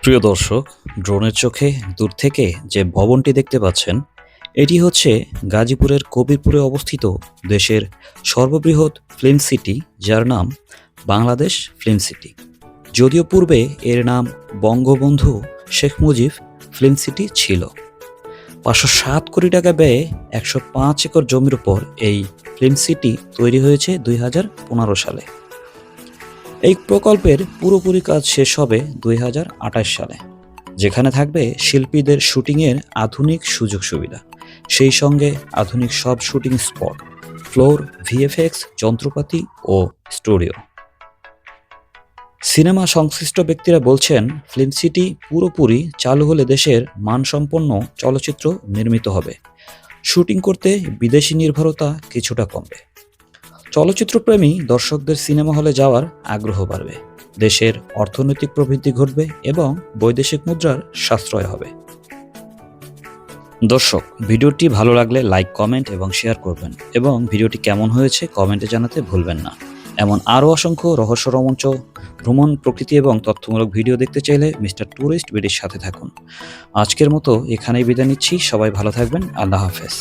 প্রিয় দর্শক, ড্রোনের চোখে দূর থেকে যে ভবনটি দেখতে পাচ্ছেন, এটি হচ্ছে গাজীপুরের কবিরপুরে অবস্থিত দেশের সর্ববৃহৎ ফিল্ম সিটি, যার নাম বাংলাদেশ ফিল্ম সিটি। যদিও পূর্বে এর নাম বঙ্গবন্ধু শেখ মুজিব ফিল্ম সিটি ছিল। 507 কোটি টাকা ব্যয়ে 105 একর জমির উপর এই ফিল্ম সিটি তৈরি হয়েছে 2015 সালে। এই প্রকল্পের পুরোপুরি কাজ শেষ হবে 2028 সালে, যেখানে থাকবে শিল্পীদের শুটিংয়ের আধুনিক সুযোগ সুবিধা, সেই সঙ্গে আধুনিক সব শুটিং স্পট, ফ্লোর, ভিএফএক্স যন্ত্রপাতি ও স্টুডিও। সিনেমা সংশ্লিষ্ট ব্যক্তিরা বলছেন, ফিল্ম সিটি পুরোপুরি চালু হলে দেশের মানসম্পন্ন চলচ্চিত্র নির্মিত হবে। শুটিং করতে বিদেশি নির্ভরতা কিছুটা কমবে। চলচ্চিত্রপ্রেমী দর্শকদের সিনেমা হলে যাওয়ার আগ্রহ বাড়বে, দেশের অর্থনৈতিক প্রবৃদ্ধি ঘটবে এবং বৈদেশিক মুদ্রার সাশ্রয় হবে। দর্শক, ভিডিওটি ভালো লাগলে লাইক, কমেন্ট এবং শেয়ার করবেন এবং ভিডিওটি কেমন হয়েছে কমেন্টে জানাতে ভুলবেন না। এমন আরও অসংখ্য রহস্য, রোমাঞ্চ, ভ্রমণ, প্রকৃতি এবং তথ্যমূলক ভিডিও দেখতে চাইলে মিস্টার ট্যুরিস্ট বিডির সাথে থাকুন। আজকের মতো এখানেই বিদায় নিচ্ছি। সবাই ভালো থাকবেন। আল্লাহ হাফেজ।